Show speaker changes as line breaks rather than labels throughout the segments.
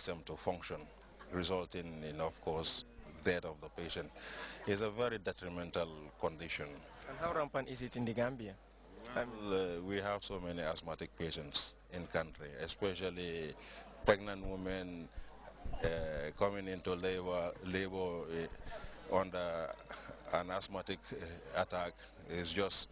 system to function, resulting in, of course, death of the patient. It's a very detrimental condition.
And how rampant is it in the Gambia?
Well, we have so many asthmatic patients in country, especially pregnant women coming into labor under an asthmatic attack is just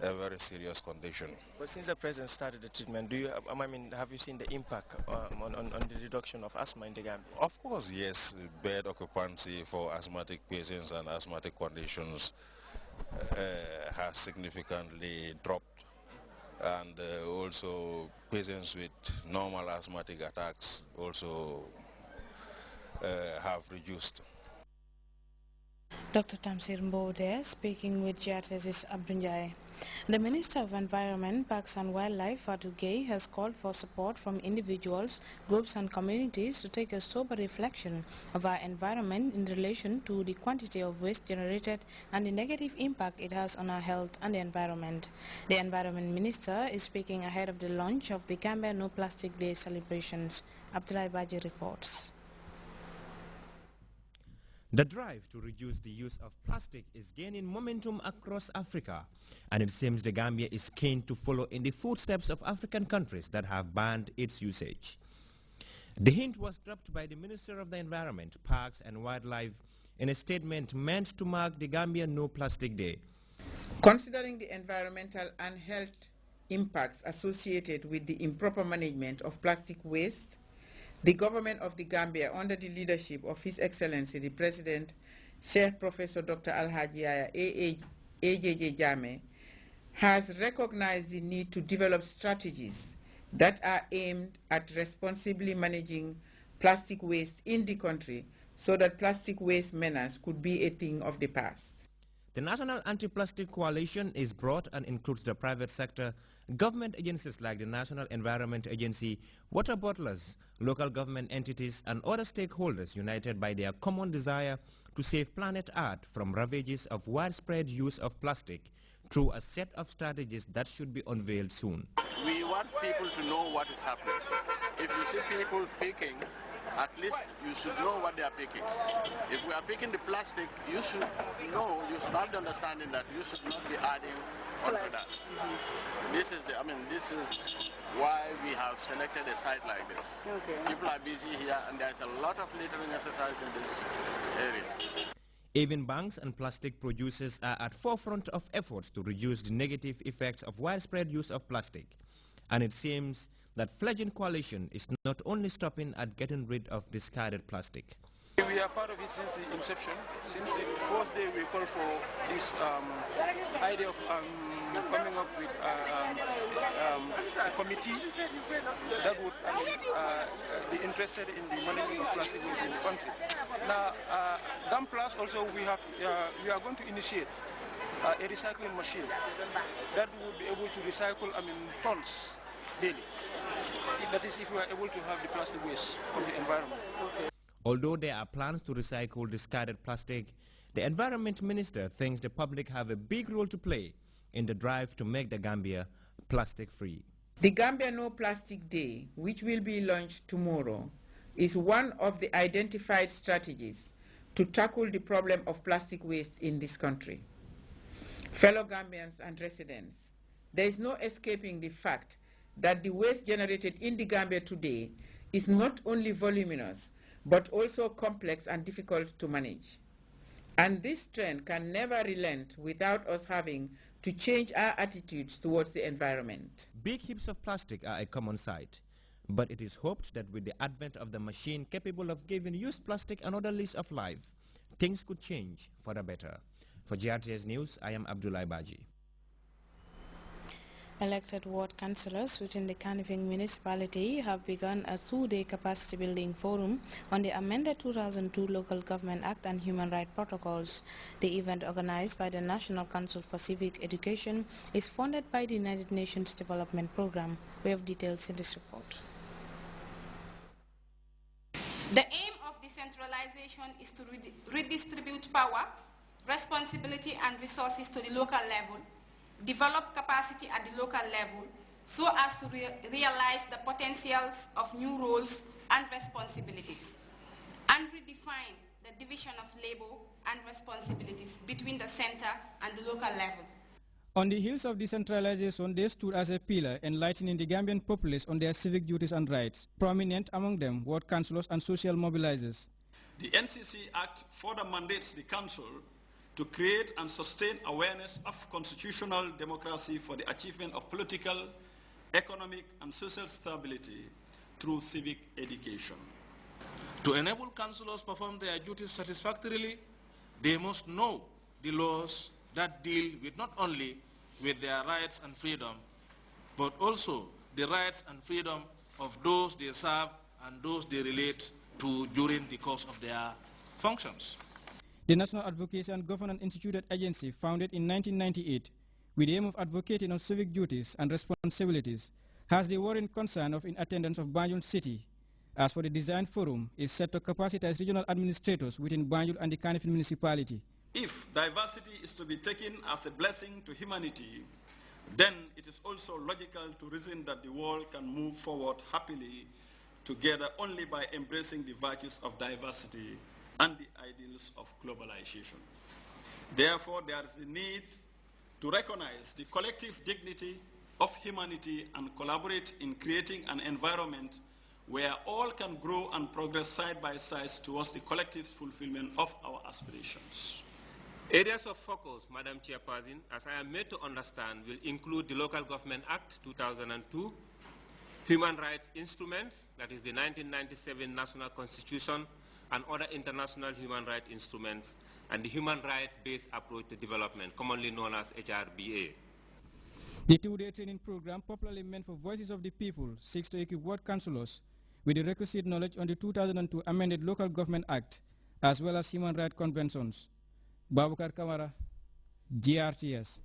a very serious condition.
But since the president started the treatment, have you seen the impact on the reduction of asthma in the Gambia?
Of course, yes. Bed occupancy for asthmatic patients and asthmatic conditions has significantly dropped, and also patients with normal asthmatic attacks also have reduced.
Dr. Tamsir Mbow there, speaking with GRTS Abdunjai. The Minister of Environment, Parks and Wildlife, Fatou Gueye, has called for support from individuals, groups and communities to take a sober reflection of our environment in relation to the quantity of waste generated and the negative impact it has on our health and the environment. The Environment Minister is speaking ahead of the launch of the Gambia No Plastic Day celebrations. Abdullah Baji reports.
The drive to reduce the use of plastic is gaining momentum across Africa, and it seems the Gambia is keen to follow in the footsteps of African countries that have banned its usage. The hint was dropped by the Minister of the Environment, Parks and Wildlife in a statement meant to mark the Gambia No Plastic Day.
Considering the environmental and health impacts associated with the improper management of plastic waste, the government of the Gambia, under the leadership of His Excellency the President, Sheikh Professor Dr. Alhaji Yaya AJJ Jammeh, has recognized the need to develop strategies that are aimed at responsibly managing plastic waste in the country so that plastic waste menace could be a thing of the past.
The National Anti-Plastic Coalition is broad and includes the private sector, government agencies like the National Environment Agency, water bottlers, local government entities and other stakeholders united by their common desire to save planet Earth from ravages of widespread use of plastic through a set of strategies that should be unveiled soon.
We want people to know what is happening. If you see people picking, at least you should know what they are picking. If we are picking the plastic, you should know, you should have the understanding that you should not be adding onto that. This is why we have selected a site like this. Okay. People are busy here and there's a lot of littering exercise in this area.
Even banks and plastic producers are at forefront of efforts to reduce the negative effects of widespread use of plastic. And it seems that fledgling coalition is not only stopping at getting rid of discarded plastic.
We are part of it since the inception. Since the first day we called for this idea of coming up with a committee that would be interested in the management of plastic waste in the country. Now, GAM Plus also we are going to initiate a recycling machine that would be able to recycle tons daily. That is if we are able to have the plastic waste from the environment.
Although there are plans to recycle discarded plastic, the Environment Minister thinks the public have a big role to play in the drive to make the Gambia plastic-free.
The Gambia No Plastic Day, which will be launched tomorrow, is one of the identified strategies to tackle the problem of plastic waste in this country. Fellow Gambians and residents, there is no escaping the fact that the waste generated in the Gambia today is not only voluminous, but also complex and difficult to manage. And this trend can never relent without us having to change our attitudes towards the environment.
Big heaps of plastic are a common sight, but it is hoped that with the advent of the machine capable of giving used plastic another lease of life, things could change for the better. For GRTS News, I am Abdullah Baji.
Elected ward councillors within the Kanifing municipality have begun a 2-day capacity building forum on the amended 2002 Local Government Act and Human Rights Protocols. The event, organized by the National Council for Civic Education, is funded by the United Nations Development Programme. We have details in this report.
The aim of decentralization is to redistribute power, responsibility and resources to the local level, develop capacity at the local level so as to realize the potentials of new roles and responsibilities, and redefine the division of labor and responsibilities between the center and the local levels.
On the heels of decentralization, they stood as a pillar enlightening the Gambian populace on their civic duties and rights, prominent among them ward councillors and social mobilizers.
The NCC Act further mandates the Council to create and sustain awareness of constitutional democracy for the achievement of political, economic, and social stability through civic education.
To enable councillors to perform their duties satisfactorily, they must know the laws that deal with not only with their rights and freedom, but also the rights and freedom of those they serve and those they relate to during the course of their functions.
The National Advocacy and Governance Instituted Agency, founded in 1998, with the aim of advocating on civic duties and responsibilities, has the worrying concern of in attendance of Banjul City. As for the Design Forum, is set to capacitize regional administrators within Banjul and the Kanifing municipality.
If diversity is to be taken as a blessing to humanity, then it is also logical to reason that the world can move forward happily together only by embracing the virtues of diversity and the ideals of globalization. Therefore, there is the need to recognize the collective dignity of humanity and collaborate in creating an environment where all can grow and progress side by side towards the collective fulfillment of our aspirations.
Areas of focus, Madam Chairperson, as I am made to understand, will include the Local Government Act 2002, human rights instruments, that is the 1997 National Constitution, and other international human rights instruments, and the human rights-based approach to development, commonly known as HRBA.
The two-day training program, popularly meant for Voices of the People, seeks to equip ward councillors with the requisite knowledge on the 2002 amended Local Government Act, as well as human rights conventions. Babukar Kamara, GRTS.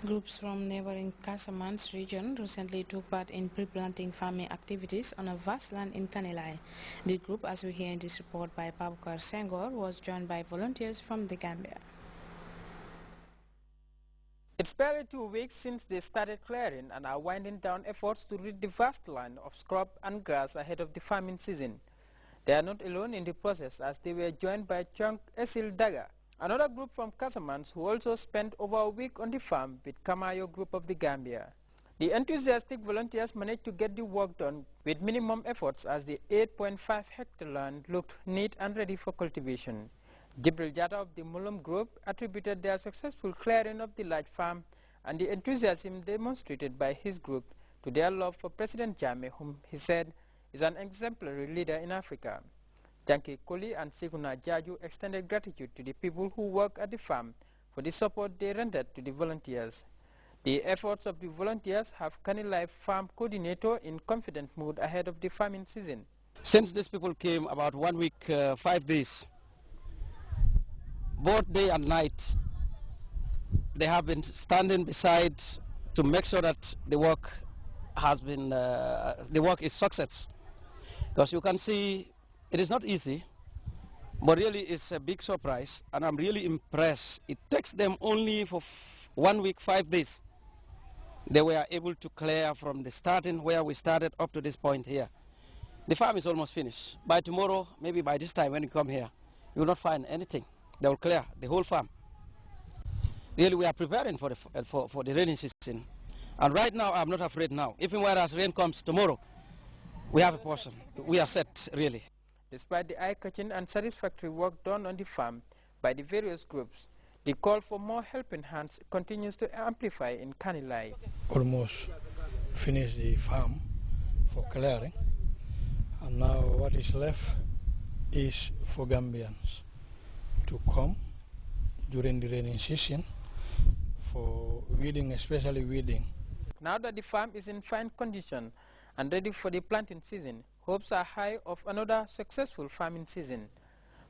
Groups from neighboring Casamance region recently took part in pre-planting farming activities on a vast land in Kanilai. The group, as we hear in this report by Babukar Senghor, was joined by volunteers from the Gambia.
It's barely 2 weeks since they started clearing and are winding down efforts to rid the vast land of scrub and grass ahead of the farming season. They are not alone in the process, as they were joined by Chunk Esil Daga, another group from Casamance who also spent over a week on the farm with Kamayo group of the Gambia. The enthusiastic volunteers managed to get the work done with minimum efforts, as the 8.5 hectare land looked neat and ready for cultivation. Jibril Jata of the Mulum group attributed their successful clearing of the large farm and the enthusiasm demonstrated by his group to their love for President Jammeh, whom he said is an exemplary leader in Africa. Janki Koli and Siguna Jaju extended gratitude to the people who work at the farm for the support they rendered to the volunteers. The efforts of the volunteers have Kanilai Farm Coordinator in confident mood ahead of the farming season.
Since these people came about 1 week, 5 days, both day and night, they have been standing beside to make sure that the work has been, the work is success. Because you can see it is not easy, but really it's a big surprise, and I'm really impressed. It takes them only for 1 week, 5 days. They were able to clear from the starting where we started up to this point here. The farm is almost finished. By tomorrow, maybe by this time when you come here, you will not find anything. They will clear the whole farm. Really, we are preparing for the rainy season. And right now, I'm not afraid now. Even whereas rain comes tomorrow, we have a portion. We are set, really.
Despite the eye-catching and satisfactory work done on the farm by the various groups, the call for more helping hands continues to amplify in Kanilai.
Almost finished the farm for clearing, and now what is left is for Gambians to come during the rainy season for weeding, especially weeding.
Now that the farm is in fine condition and ready for the planting season, hopes are high of another successful farming season.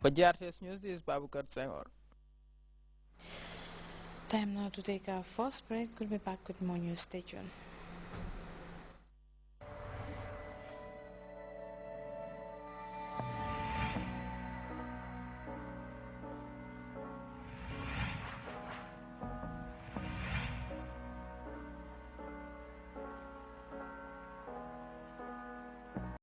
For GRTS News, this is Babukar Senghor.
Time now to take our first break. We'll be back with more news. Stay tuned.